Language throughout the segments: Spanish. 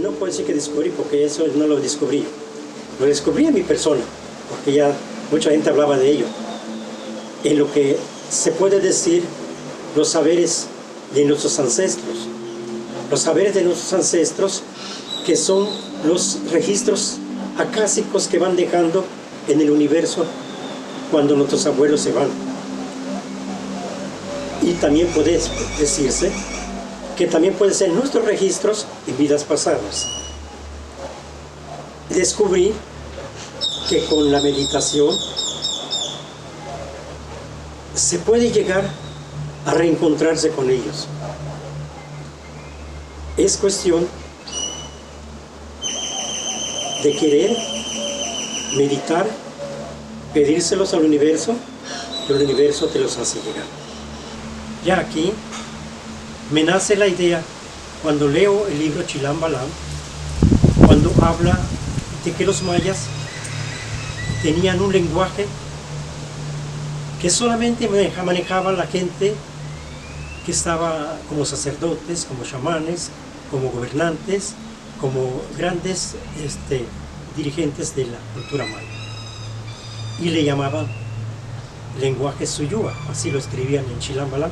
no puedo decir que descubrí, porque eso no lo descubrí. Lo descubrí en mi persona, porque ya mucha gente hablaba de ello. En lo que se puede decir los saberes de nuestros ancestros. Los saberes de nuestros ancestros, que son los registros acásicos que van dejando en el universo cuando nuestros abuelos se van. Y también puede decirse que también pueden ser nuestros registros en vidas pasadas. Descubrí que con la meditación se puede llegar a reencontrarse con ellos. Es cuestión de querer meditar, pedírselos al universo, y el universo te los hace llegar. Ya aquí me nace la idea, cuando leo el libro Chilam Balam, cuando habla de que los mayas tenían un lenguaje que solamente manejaba la gente que estaba como sacerdotes, como chamanes, como gobernantes, como grandes dirigentes de la cultura maya. Y le llamaban lenguaje suyúa, así lo escribían en Chilam Balam.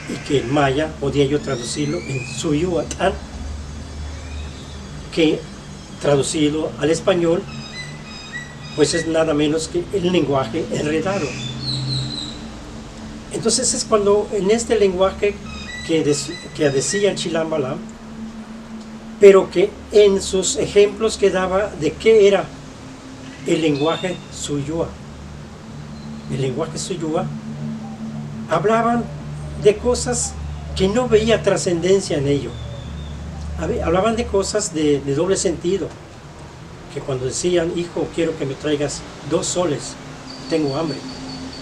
Y que en maya podía yo traducirlo en suyuatán, que traducido al español pues es nada menos que el lenguaje enredado. Entonces es cuando en este lenguaje que decía Chilam Balam, pero que en sus ejemplos que daba de qué era el lenguaje suyúa. El lenguaje suyúa hablaban de cosas que no veía trascendencia en ello. Hablaban de cosas de doble sentido, que cuando decían, hijo, quiero que me traigas 2 soles, tengo hambre,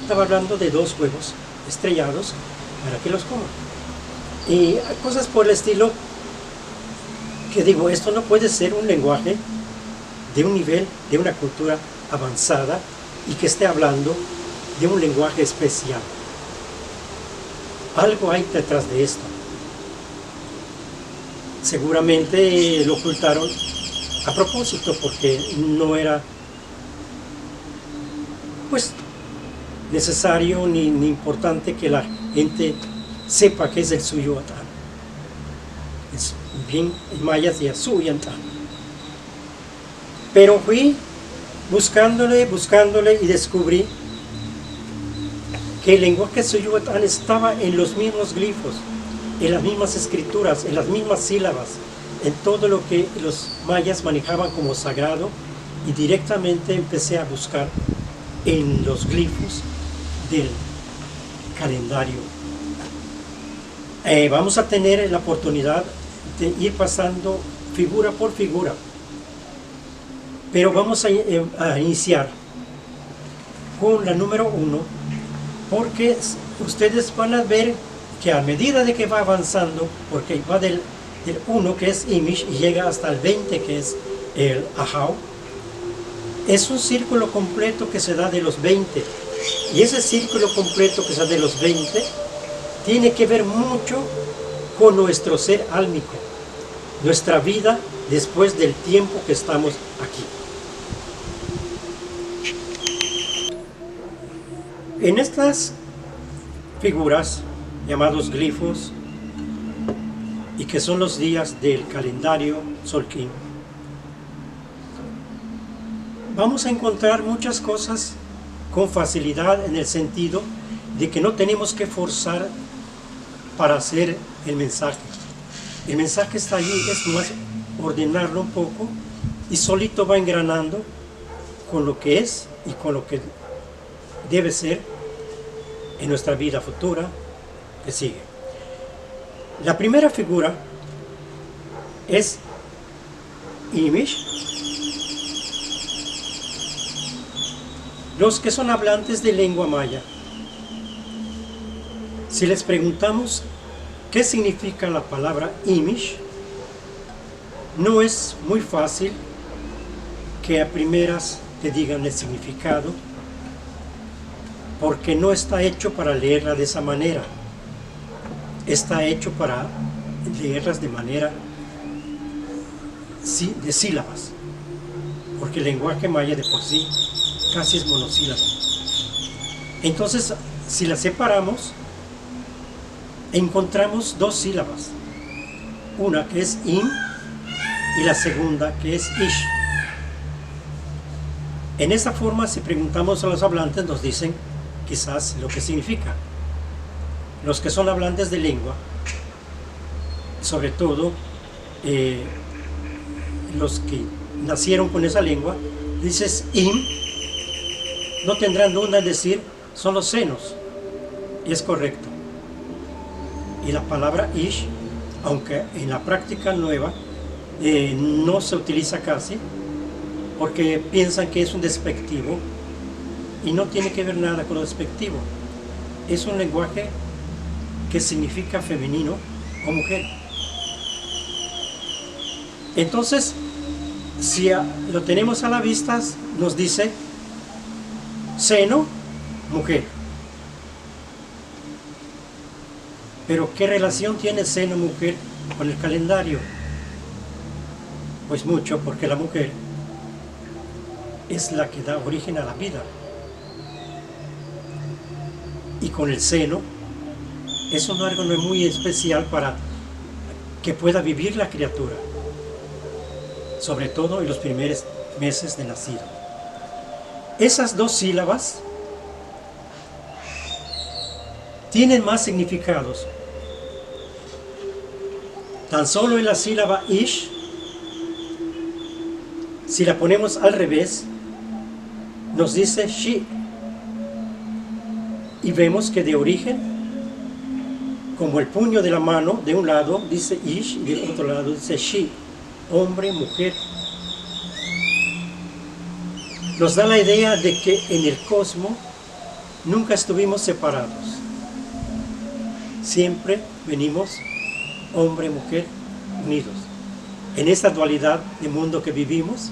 estaba hablando de 2 huevos estrellados para que los coman. Y cosas por el estilo, que digo, esto no puede ser un lenguaje de un nivel, de una cultura avanzada, y que esté hablando de un lenguaje especial. Algo hay detrás de esto. Seguramente lo ocultaron a propósito, porque no era pues necesario ni importante que la gente sepa qué es el suyuatán. Es bien en maya de suyantán. Pero fui buscándole y descubrí que el lenguaje suyuatán estaba en los mismos glifos, en las mismas escrituras, en las mismas sílabas, en todo lo que los mayas manejaban como sagrado, y directamente empecé a buscar en los glifos del calendario. Vamos a tener la oportunidad de ir pasando figura por figura, pero vamos a iniciar con la número 1, porque ustedes van a ver que a medida de que va avanzando, porque va del 1 que es Imish y llega hasta el 20 que es el Ahau, es un círculo completo que se da de los 20, y ese círculo completo que se da de los 20 tiene que ver mucho con nuestro ser álmico, nuestra vida después del tiempo que estamos aquí. En estas figuras, llamados glifos, y que son los días del calendario Tzolk'in, vamos a encontrar muchas cosas con facilidad, en el sentido de que no tenemos que forzar para hacer el mensaje. El mensaje está allí, es más ordenarlo un poco, y solito va engranando con lo que es y con lo que debe ser en nuestra vida futura que sigue. La primera figura es Imish. Los que son hablantes de lengua maya, si les preguntamos qué significa la palabra Imish, no es muy fácil que a primeras te digan el significado, porque no está hecho para leerla de esa manera. Está hecho para leerlas de manera de sílabas, porque el lenguaje maya de por sí casi es monosílabo. Entonces, si las separamos, encontramos dos sílabas, una que es im y la segunda que es ish. En esta forma, si preguntamos a los hablantes, nos dicen quizás lo que significa. Los que son hablantes de lengua, sobre todo los que nacieron con esa lengua, dices im, no tendrán duda en decir son los senos, y es correcto. Y la palabra ish, aunque en la práctica nueva no se utiliza casi, porque piensan que es un despectivo, y no tiene que ver nada con lo despectivo. Es un lenguaje que significa femenino o mujer. Entonces, si lo tenemos a la vista, nos dice seno, mujer. Pero ¿qué relación tiene seno, mujer con el calendario? Pues mucho, porque la mujer es la que da origen a la vida. Y con el seno es un órgano muy especial para que pueda vivir la criatura, sobre todo en los primeros meses de nacido. Esas dos sílabas tienen más significados. Tan solo en la sílaba ish, si la ponemos al revés, nos dice she. Y vemos que de origen, como el puño de la mano, de un lado dice ish y del otro lado dice she, hombre, mujer. Nos da la idea de que en el cosmos nunca estuvimos separados. Siempre venimos hombre, mujer, unidos. En esta dualidad de mundo que vivimos,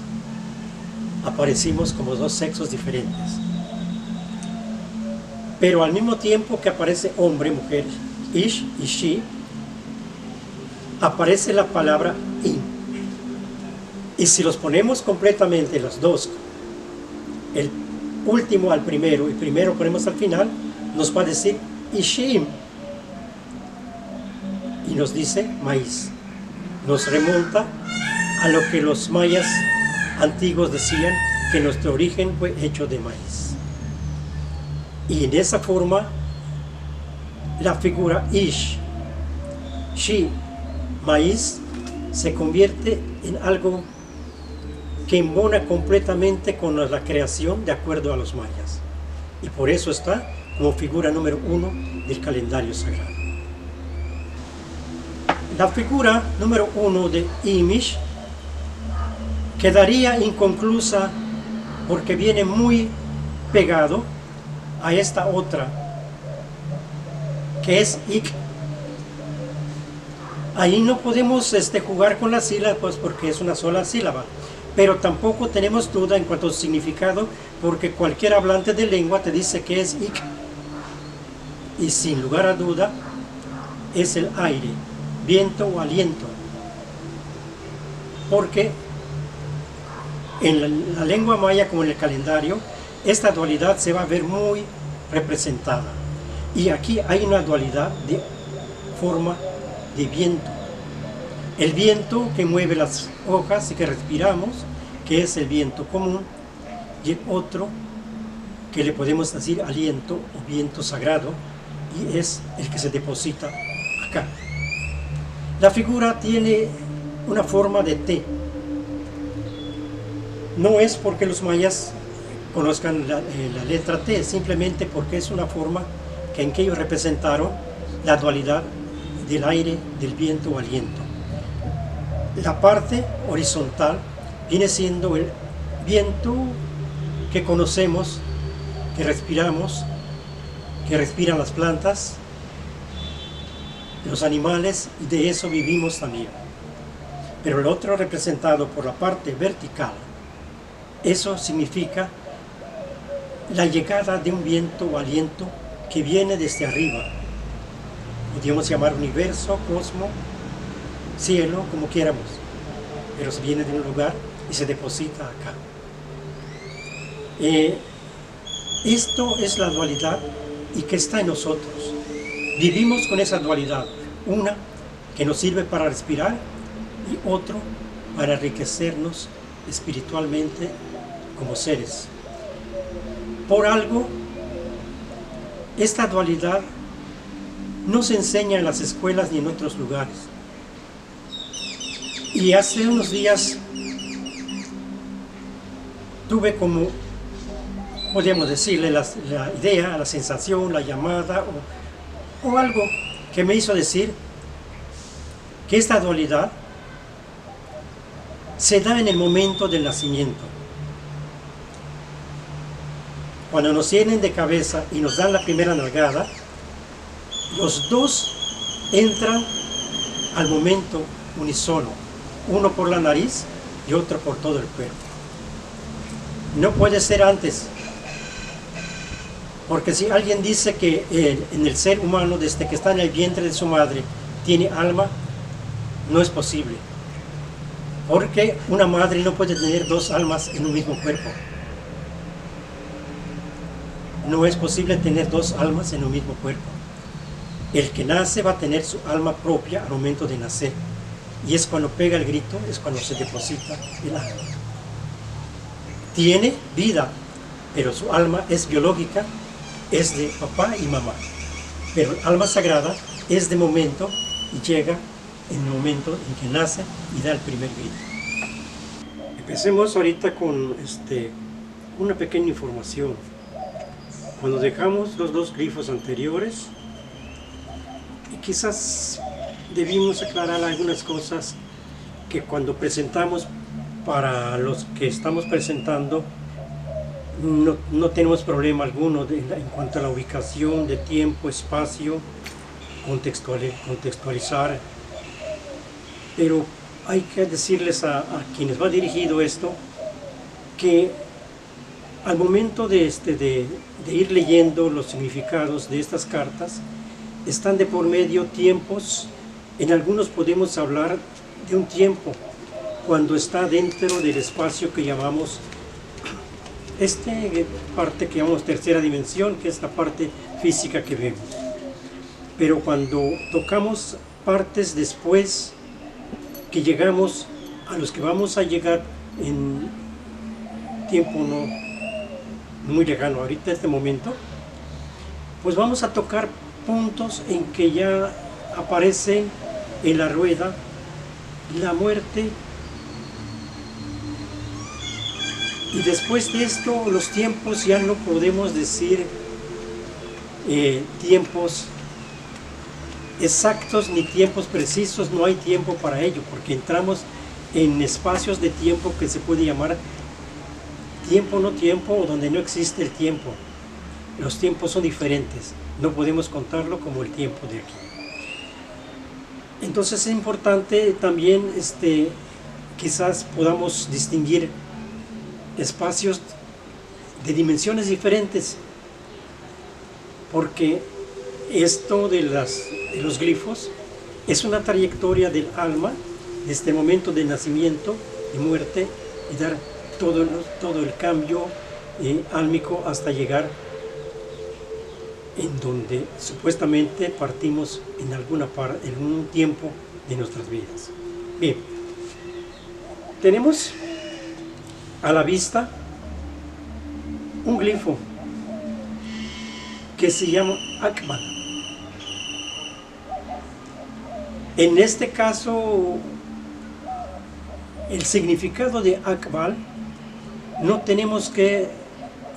aparecimos como dos sexos diferentes. Pero al mismo tiempo que aparece hombre, mujer, ish y she, aparece la palabra in. Y si los ponemos completamente los dos, el último al primero y primero ponemos al final, nos va a decir ishim. Y nos dice maíz. Nos remonta a lo que los mayas antiguos decían, que nuestro origen fue hecho de maíz. Y en esa forma, la figura ish, she, maíz, se convierte en algo que embona completamente con la creación de acuerdo a los mayas. Y por eso está como figura número 1 del calendario sagrado. La figura número 1 de Imish quedaría inconclusa porque viene muy pegado a esta otra, que es ik. Ahí no podemos jugar con las sílabas, pues, porque es una sola sílaba, pero tampoco tenemos duda en cuanto a su significado, porque cualquier hablante de lengua te dice que es ik, y sin lugar a duda es el aire, viento o aliento, porque en la lengua maya como en el calendario, esta dualidad se va a ver muy representada. Y aquí hay una dualidad de forma de viento. El viento que mueve las hojas y que respiramos, que es el viento común, y el otro que le podemos decir aliento o viento sagrado, y es el que se deposita acá. La figura tiene una forma de T. No es porque los mayas conozcan la letra T, simplemente porque es una forma en que ellos representaron la dualidad del aire, del viento o aliento. La parte horizontal viene siendo el viento que conocemos, que respiramos, que respiran las plantas, los animales, y de eso vivimos también. Pero el otro representado por la parte vertical, eso significa la llegada de un viento o aliento que viene desde arriba. Podríamos llamar universo, cosmos, cielo, como quieramos. pero se viene de un lugar y se deposita acá. Esto es la dualidad y que está en nosotros. Vivimos con esa dualidad, una que nos sirve para respirar y otro para enriquecernos espiritualmente como seres. Por algo, esta dualidad no se enseña en las escuelas ni en otros lugares. Y hace unos días tuve como, podríamos decirle, la idea, la sensación, la llamada o algo que me hizo decir que esta dualidad se da en el momento del nacimiento. Cuando nos tienen de cabeza y nos dan la primera nalgada, los dos entran al momento unísono, uno por la nariz y otro por todo el cuerpo. No puede ser antes, porque si alguien dice que en el ser humano, desde que está en el vientre de su madre, tiene alma, no es posible. Porque una madre no puede tener dos almas en un mismo cuerpo. No es posible tener dos almas en un mismo cuerpo. El que nace va a tener su alma propia al momento de nacer. Y es cuando pega el grito, es cuando se deposita el alma. Tiene vida, pero su alma es biológica, es de papá y mamá. Pero el alma sagrada es de momento y llega en el momento en que nace y da el primer grito. Empecemos ahorita con una pequeña información. Cuando dejamos los dos glifos anteriores, quizás debimos aclarar algunas cosas que cuando presentamos para los que estamos presentando no tenemos problema alguno en cuanto a la ubicación de tiempo, espacio, contextualizar. Pero hay que decirles a quienes va dirigido esto que al momento de ir leyendo los significados de estas cartas, están de por medio tiempos. En algunos podemos hablar de un tiempo cuando está dentro del espacio que llamamos, parte que llamamos tercera dimensión, que es la parte física que vemos. Pero cuando tocamos partes después, que llegamos a los que vamos a llegar en tiempo no muy lejano, ahorita en este momento, pues vamos a tocar puntos en que ya aparecen en la rueda la muerte, y después de esto los tiempos ya no podemos decir tiempos exactos ni tiempos precisos, no hay tiempo para ello, porque entramos en espacios de tiempo que se puede llamar tiempo no tiempo, o donde no existe el tiempo. Los tiempos son diferentes, no podemos contarlo como el tiempo de aquí. Entonces es importante también quizás podamos distinguir espacios de dimensiones diferentes, porque esto de los glifos es una trayectoria del alma desde el momento de nacimiento y muerte, y dar todo el cambio álmico hasta llegar en donde supuestamente partimos en algún tiempo de nuestras vidas. Bien, tenemos a la vista un glifo que se llama Akbal. En este caso, el significado de Akbal, no tenemos que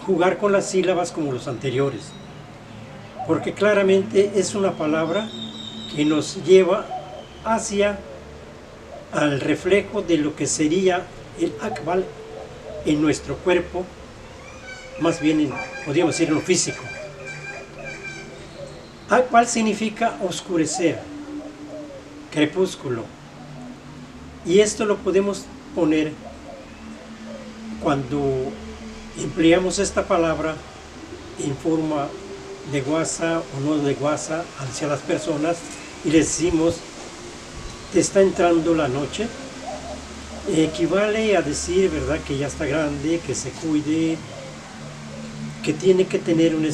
jugar con las sílabas como los anteriores, porque claramente es una palabra que nos lleva hacia al reflejo de lo que sería el Akbal en nuestro cuerpo, más bien podríamos decir en lo físico. Akbal significa oscurecer, crepúsculo, y esto lo podemos poner cuando empleamos esta palabra en forma de guasa o no de guasa hacia las personas, y les decimos: te está entrando la noche, equivale a decir, ¿verdad?, que ya está grande, que se cuide, que tiene que tener un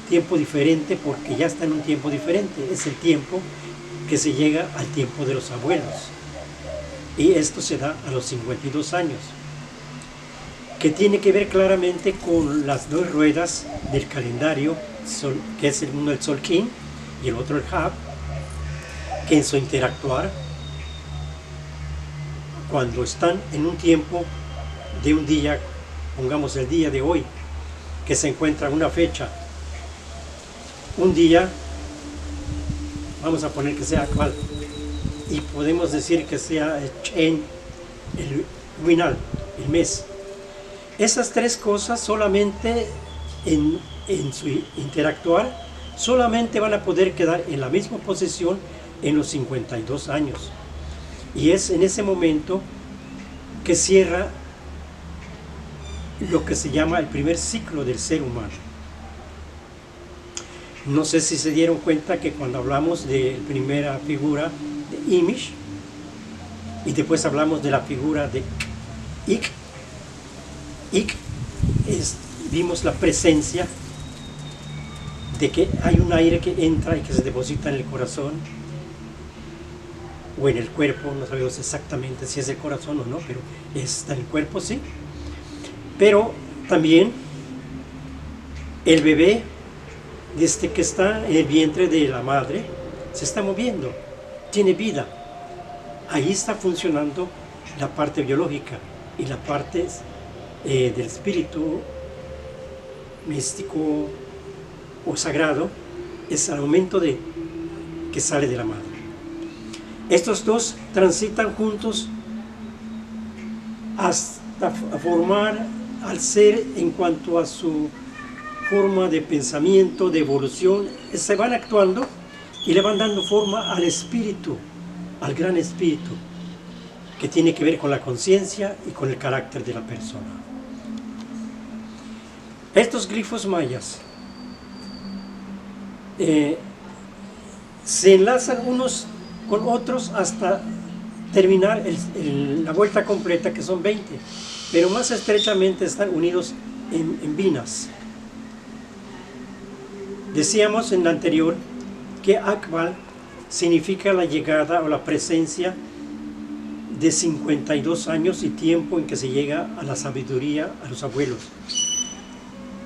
tiempo diferente porque ya está en un tiempo diferente. Es el tiempo que se llega al tiempo de los abuelos. Y esto se da a los 52 años. Que tiene que ver claramente con las dos ruedas del calendario, que es uno el Solkin y el otro el Hab, que en su interactuar, cuando están en un tiempo de un día, pongamos el día de hoy, que se encuentra una fecha, un día, vamos a poner que sea actual, y podemos decir que sea en el Winal, el mes. Esas tres cosas solamente en su interactuar, solamente van a poder quedar en la misma posición en los 52 años. Y es en ese momento que cierra lo que se llama el primer ciclo del ser humano. No sé si se dieron cuenta que cuando hablamos de la primera figura de Imish y después hablamos de la figura de Ik, vimos la presencia de que hay un aire que entra y que se deposita en el corazón o en el cuerpo, no sabemos exactamente si es el corazón o no, pero está en el cuerpo, sí. Pero también el bebé, desde que está en el vientre de la madre, se está moviendo, tiene vida. Ahí está funcionando la parte biológica y la parte del espíritu místico o sagrado, es al momento de que sale de la madre. Estos dos transitan juntos hasta formar al ser en cuanto a su forma de pensamiento, de evolución, se van actuando y le van dando forma al espíritu, al gran espíritu, que tiene que ver con la conciencia y con el carácter de la persona. Estos glifos mayas se enlazan unos con otros hasta terminar la vuelta completa, que son 20, pero más estrechamente están unidos en vinas. Decíamos en la anterior que Akbal significa la llegada o la presencia de 52 años y tiempo en que se llega a la sabiduría, a los abuelos.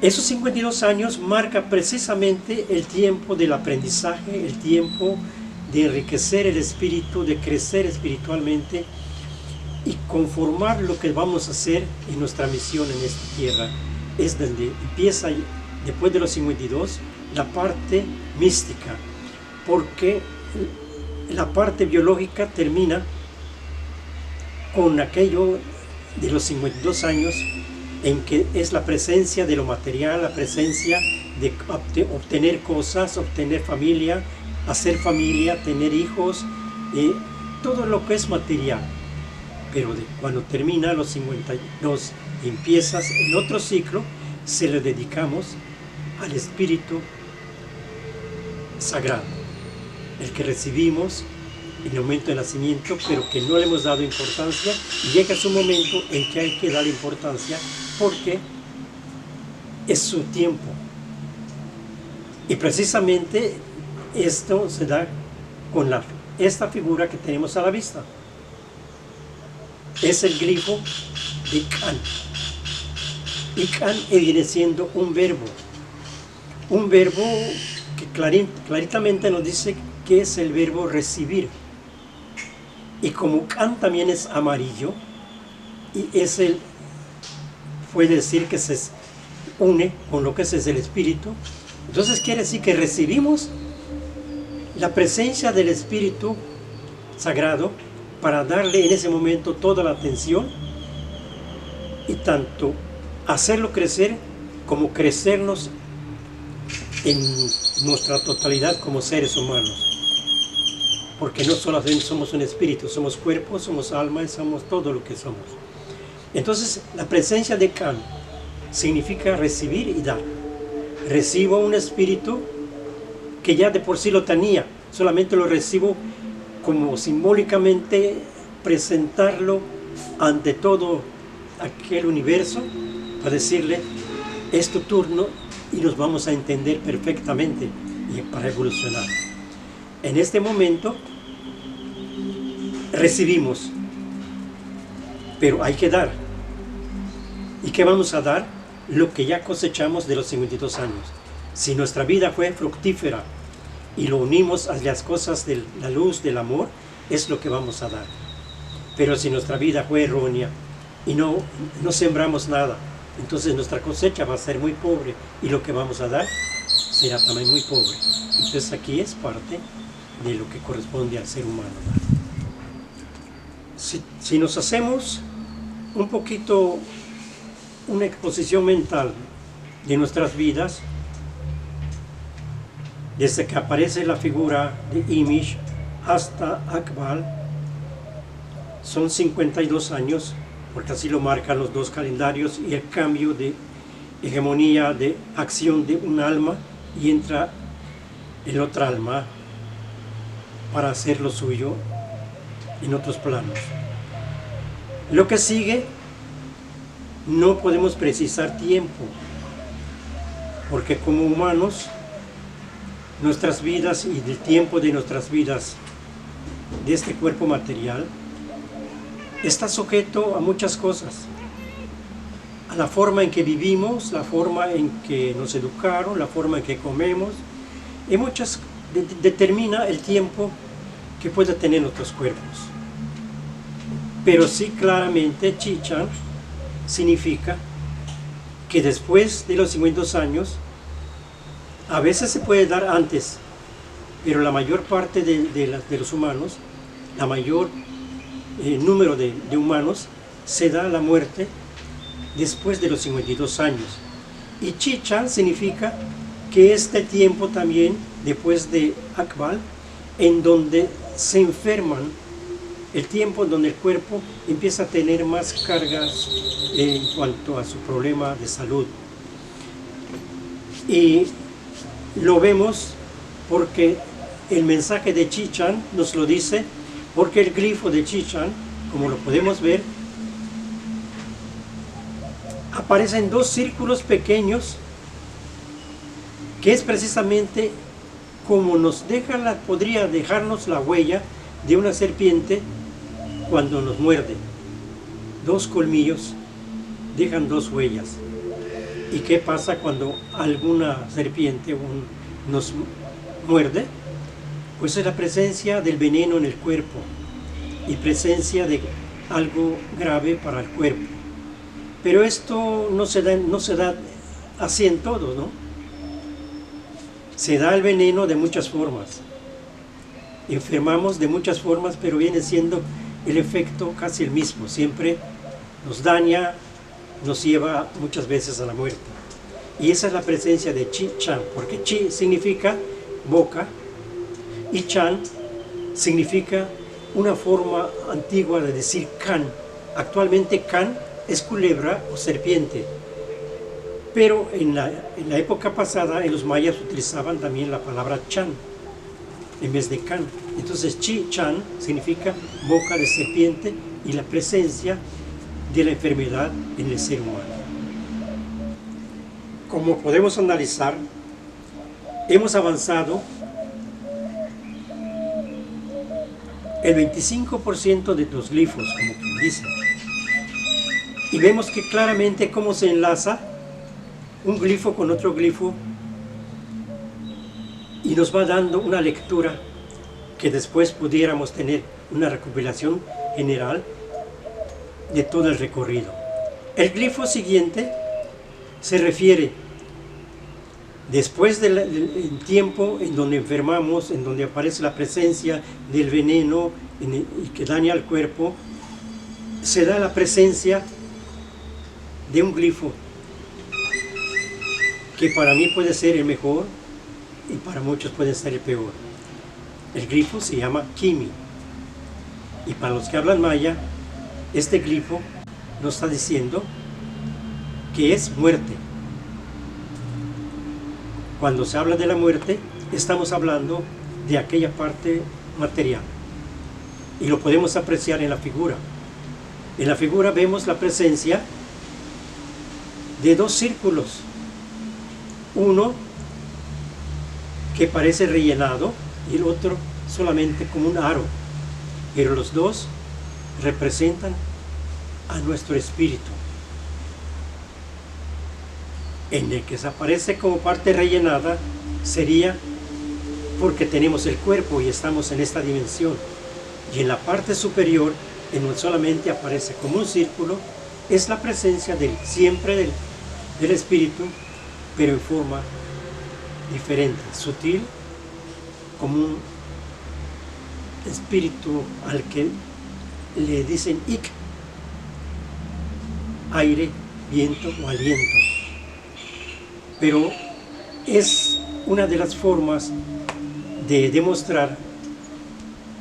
Esos 52 años marca precisamente el tiempo del aprendizaje, el tiempo de enriquecer el espíritu, de crecer espiritualmente y conformar lo que vamos a hacer en nuestra misión en esta tierra. Es donde empieza, después de los 52, la parte mística, porque la parte biológica termina con aquello de los 52 años en que es la presencia de lo material, la presencia de obtener cosas, obtener familia, hacer familia, tener hijos, todo lo que es material. Pero cuando termina los 52 y empiezas el otro ciclo, se le dedicamos al espíritu sagrado, el que recibimos en el momento de nacimiento, pero que no le hemos dado importancia, y llega su momento en que hay que darle importancia porque es su tiempo. Y precisamente esto se da con esta figura que tenemos a la vista. Es el glifo de Kan. Y Kan viene siendo un verbo que claritamente nos dice que es el verbo recibir. Y como Kan también es amarillo, y puede decir que se une con lo que es el espíritu, entonces quiere decir que recibimos la presencia del espíritu sagrado para darle en ese momento toda la atención y tanto hacerlo crecer como crecernos en nuestra totalidad como seres humanos. Porque no solamente somos un espíritu, somos cuerpo, somos alma y somos todo lo que somos. Entonces, la presencia de Kan significa recibir y dar. Recibo un espíritu que ya de por sí lo tenía, solamente lo recibo como simbólicamente presentarlo ante todo aquel universo para decirle, es tu turno y nos vamos a entender perfectamente y para evolucionar. En este momento recibimos, pero hay que dar. ¿Y qué vamos a dar? Lo que ya cosechamos de los 52 años. Si nuestra vida fue fructífera y lo unimos a las cosas de la luz, del amor, es lo que vamos a dar. Pero si nuestra vida fue errónea y no sembramos nada, entonces nuestra cosecha va a ser muy pobre y lo que vamos a dar será también muy pobre. Entonces aquí es parte de lo que corresponde al ser humano. Si nos hacemos un poquito una exposición mental de nuestras vidas, desde que aparece la figura de Imish hasta Akbal, son 52 años, porque así lo marcan los dos calendarios, y el cambio de hegemonía, de acción de un alma, y entra el otro alma para hacer lo suyo en otros planos. Lo que sigue, no podemos precisar tiempo, porque como humanos, nuestras vidas y el tiempo de nuestras vidas, de este cuerpo material, está sujeto a muchas cosas, a la forma en que vivimos, la forma en que nos educaron, la forma en que comemos, y muchas determina el tiempo que pueda tener nuestros cuerpos. Pero sí, claramente, Chichan significa que después de los 52 años, a veces se puede dar antes, pero la mayor parte de los humanos, la mayor número de humanos, se da la muerte después de los 52 años. Y Chichan significa que este tiempo también, después de Akbal, en donde se enferman, el tiempo en donde el cuerpo empieza a tener más cargas en cuanto a su problema de salud. Y lo vemos porque el mensaje de Chichan nos lo dice, porque el glifo de Chichan, como lo podemos ver, aparecen dos círculos pequeños, que es precisamente como podría dejarnos la huella de una serpiente cuando nos muerde. Dos colmillos dejan dos huellas. ¿Y qué pasa cuando alguna serpiente nos muerde? Pues es la presencia del veneno en el cuerpo y presencia de algo grave para el cuerpo. Pero esto no se da así en todo, ¿no? Se da el veneno de muchas formas. Enfermamos de muchas formas, pero viene siendo el efecto casi el mismo. Siempre nos daña, nos lleva muchas veces a la muerte. Y esa es la presencia de Chi-Chan, porque Chi significa boca y Chan significa una forma antigua de decir Kan. Actualmente Kan es culebra o serpiente, pero en la época pasada en los mayas utilizaban también la palabra Chan en vez de Kan. Entonces Chi-Chan significa boca de serpiente y la presencia de la enfermedad en el ser humano. Como podemos analizar, hemos avanzado el 25% de los glifos, como quien dice, y vemos que claramente cómo se enlaza un glifo con otro glifo y nos va dando una lectura que después pudiéramos tener una recopilación general de todo el recorrido. El glifo siguiente se refiere después del tiempo en donde enfermamos, en donde aparece la presencia del veneno y que daña al cuerpo, se da la presencia de un glifo que para mí puede ser el mejor y para muchos puede ser el peor. El glifo se llama Kimi, y para los que hablan maya, este glifo nos está diciendo que es muerte. Cuando se habla de la muerte, estamos hablando de aquella parte material, y lo podemos apreciar en la figura. En la figura vemos la presencia de dos círculos, uno que parece rellenado y el otro solamente como un aro, pero los dos representan a nuestro espíritu. En el que se aparece como parte rellenada sería porque tenemos el cuerpo y estamos en esta dimensión, y en la parte superior, en donde solamente aparece como un círculo, es la presencia siempre del espíritu, pero en forma diferente, sutil, como un espíritu al que le dicen ik, aire, viento o aliento. Pero es una de las formas de demostrar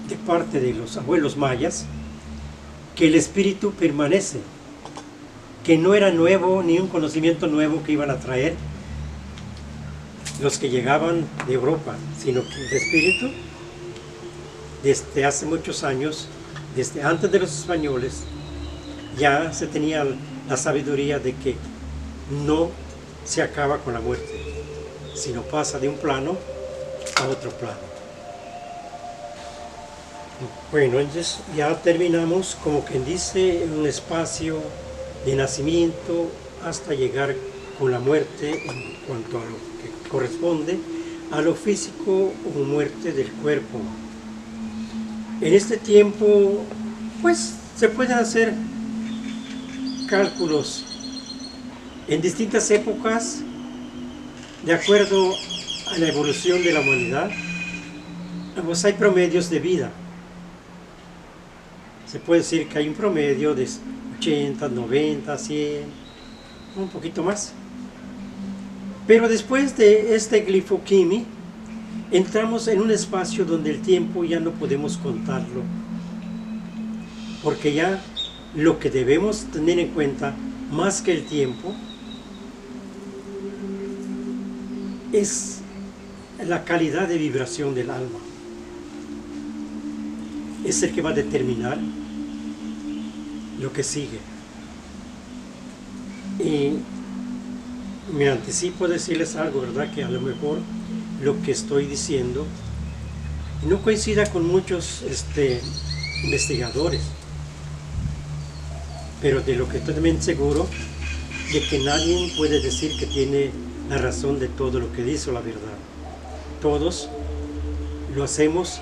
de parte de los abuelos mayas que el espíritu permanece, que no era nuevo ni un conocimiento nuevo que iban a traer los que llegaban de Europa, sino que el espíritu desde hace muchos años, desde antes de los españoles, ya se tenía la sabiduría de que no se acaba con la muerte, sino pasa de un plano a otro plano. Bueno, entonces ya terminamos, como quien dice, un espacio de nacimiento hasta llegar con la muerte en cuanto a lo que corresponde a lo físico o muerte del cuerpo. En este tiempo, pues, se pueden hacer cálculos en distintas épocas, de acuerdo a la evolución de la humanidad, pues hay promedios de vida. Se puede decir que hay un promedio de 80, 90, 100, un poquito más. Pero después de este glifo Kimi, entramos en un espacio donde el tiempo ya no podemos contarlo, porque ya lo que debemos tener en cuenta, más que el tiempo, es la calidad de vibración del alma. Es el que va a determinar lo que sigue. Y me anticipo a decirles algo, ¿verdad? Que a lo mejor lo que estoy diciendo no coincida con muchos investigadores, pero de lo que estoy también seguro de que nadie puede decir que tiene la razón de todo lo que dice o la verdad. Todos lo hacemos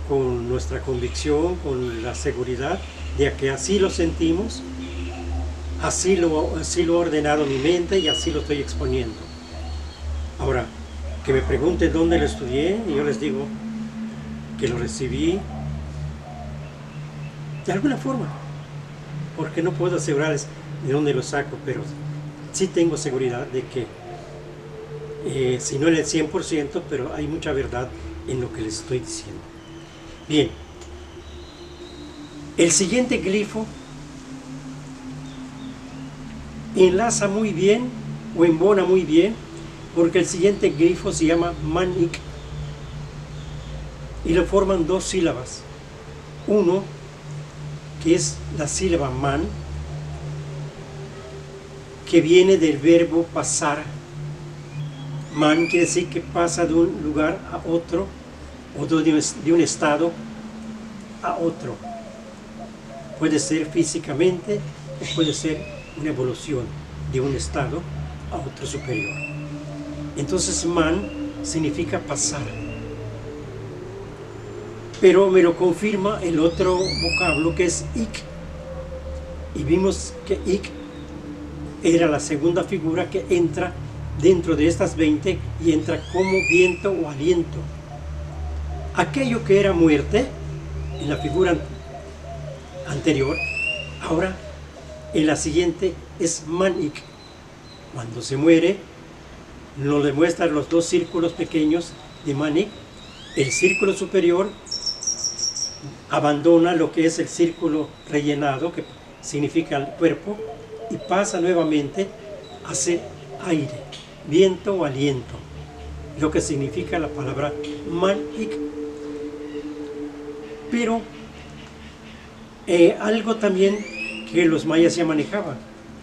con nuestra convicción, con la seguridad de que así lo sentimos, así lo ha ordenado mi mente y así lo estoy exponiendo. Ahora, que me pregunten dónde lo estudié, y yo les digo que lo recibí de alguna forma, porque no puedo asegurarles de dónde lo saco, pero sí tengo seguridad de que, si no en el 100%, pero hay mucha verdad en lo que les estoy diciendo. Bien, el siguiente glifo enlaza muy bien o embona muy bien, porque el siguiente glifo se llama Man-ik y lo forman dos sílabas. Uno, que es la sílaba man, que viene del verbo pasar. Man quiere decir que pasa de un lugar a otro, o de un estado a otro. Puede ser físicamente o puede ser una evolución de un estado a otro superior. Entonces man significa pasar. Pero me lo confirma el otro vocablo, que es ik. Y vimos que ik era la segunda figura que entra dentro de estas 20 y entra como viento o aliento. Aquello que era muerte en la figura anterior, ahora en la siguiente es man-ik. Cuando se muere, nos demuestran los dos círculos pequeños de man-ik. El círculo superior abandona lo que es el círculo rellenado, que significa el cuerpo, y pasa nuevamente a ser aire, viento o aliento, lo que significa la palabra man-ik. Pero algo también que los mayas ya manejaban.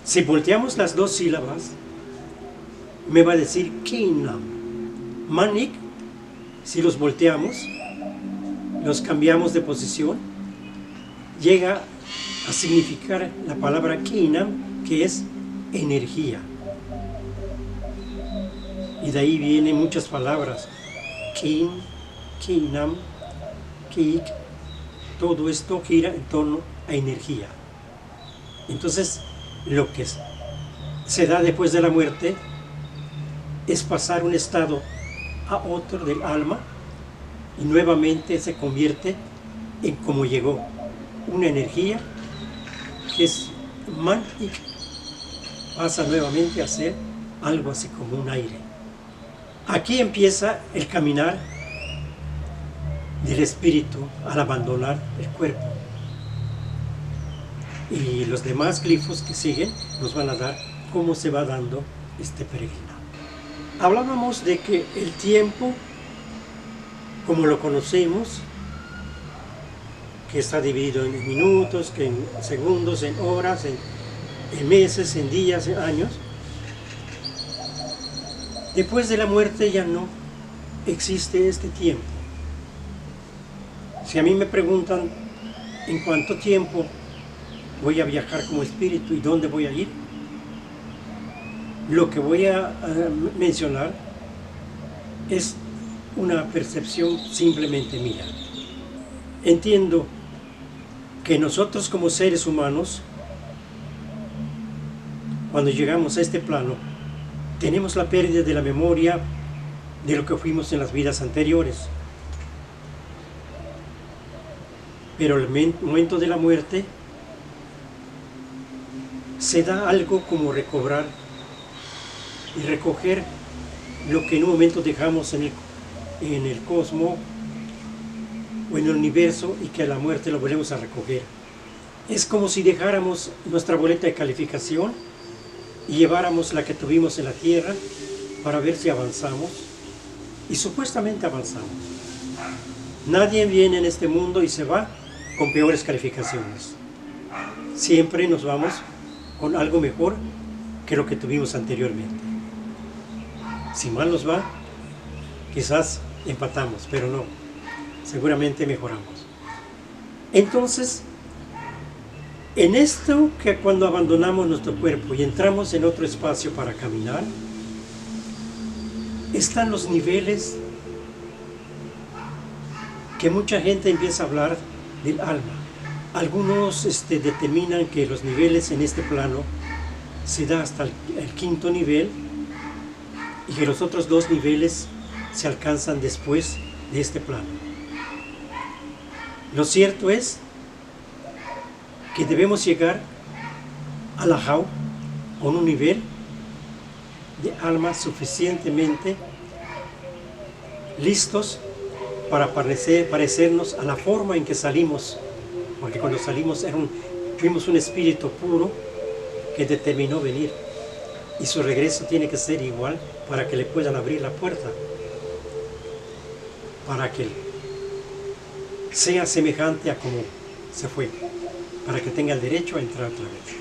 Si volteamos las dos sílabas, me va a decir Kinam. Manik, si los volteamos, los cambiamos de posición, llega a significar la palabra Kinam, que es energía. Y de ahí vienen muchas palabras. Kin, Kinam, Kik. Todo esto gira en torno a energía. Entonces, lo que se da después de la muerte es pasar un estado a otro del alma y nuevamente se convierte en como llegó, una energía que es man y pasa nuevamente a ser algo así como un aire. Aquí empieza el caminar del espíritu al abandonar el cuerpo. Y los demás glifos que siguen nos van a dar cómo se va dando este peregrinaje. Hablábamos de que el tiempo, como lo conocemos, que está dividido en minutos, que en segundos, en horas, en meses, en días, en años, después de la muerte ya no existe este tiempo. Si a mí me preguntan en cuánto tiempo voy a viajar como espíritu y dónde voy a ir, lo que voy a mencionar es una percepción simplemente mía. Entiendo que nosotros como seres humanos, cuando llegamos a este plano, tenemos la pérdida de la memoria de lo que fuimos en las vidas anteriores. Pero el momento de la muerte se da algo como recobrar y recoger lo que en un momento dejamos en el cosmos o en el universo y que a la muerte lo volvemos a recoger. Es como si dejáramos nuestra boleta de calificación y lleváramos la que tuvimos en la Tierra para ver si avanzamos, y supuestamente avanzamos. Nadie viene en este mundo y se va con peores calificaciones. Siempre nos vamos con algo mejor que lo que tuvimos anteriormente. Si mal nos va, quizás empatamos, pero no, seguramente mejoramos. Entonces, en esto que cuando abandonamos nuestro cuerpo y entramos en otro espacio para caminar, están los niveles que mucha gente empieza a hablar del alma. Algunos determinan que los niveles en este plano se da hasta el quinto nivel y que los otros dos niveles se alcanzan después de este plano. Lo cierto es que debemos llegar a la Jau con un nivel de alma suficientemente listos para parecernos a la forma en que salimos, porque cuando salimos fuimos un espíritu puro que determinó venir, y su regreso tiene que ser igual para que le puedan abrir la puerta, para que sea semejante a como se fue, para que tenga el derecho a entrar otra vez.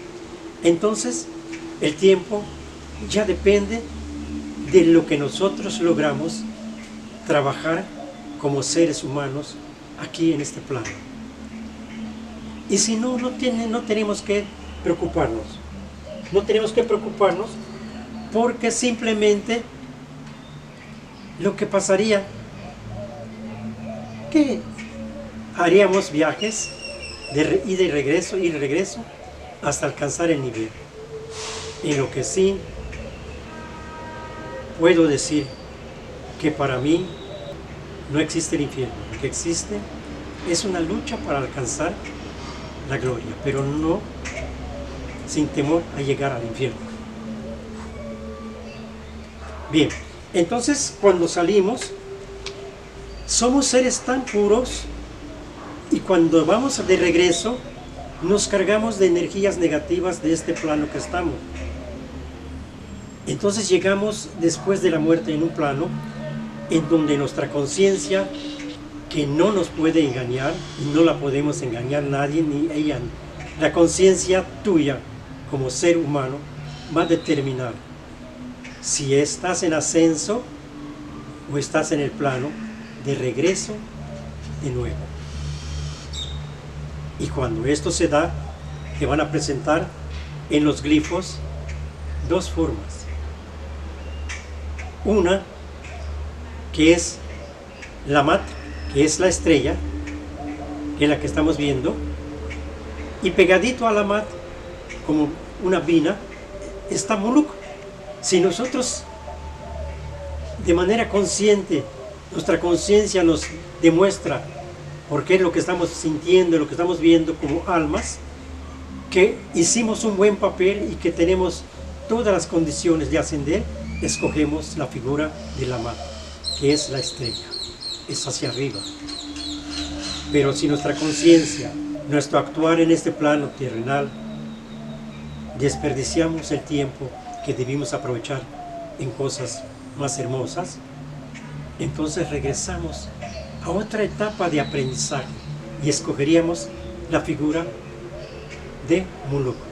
Entonces, el tiempo ya depende de lo que nosotros logramos trabajar como seres humanos aquí en este plano. Y si no, no tenemos que preocuparnos. No tenemos que preocuparnos porque simplemente lo que pasaría, que haríamos viajes de ida y regreso hasta alcanzar el nivel. En lo que sí puedo decir que para mí no existe el infierno. Lo que existe es una lucha para alcanzar la gloria, pero no sin temor a llegar al infierno. Bien, entonces cuando salimos, somos seres tan puros y cuando vamos de regreso, nos cargamos de energías negativas de este plano que estamos. Entonces llegamos después de la muerte en un plano en donde nuestra conciencia, que no nos puede engañar y no la podemos engañar nadie, ni ella la conciencia tuya como ser humano va a determinar si estás en ascenso o estás en el plano de regreso de nuevo. Y cuando esto se da, te van a presentar en los glifos dos formas. Una, que es la mat, que es la estrella, que es la que estamos viendo, y pegadito a la mat, como una vina, está Muluk. Si nosotros de manera consciente, nuestra conciencia nos demuestra por qué es lo que estamos sintiendo, lo que estamos viendo como almas, que hicimos un buen papel y que tenemos todas las condiciones de ascender, escogemos la figura de la mat, que es la estrella, es hacia arriba. Pero si nuestra conciencia, nuestro actuar en este plano terrenal, desperdiciamos el tiempo que debimos aprovechar en cosas más hermosas, entonces regresamos a otra etapa de aprendizaje y escogeríamos la figura de Muluk.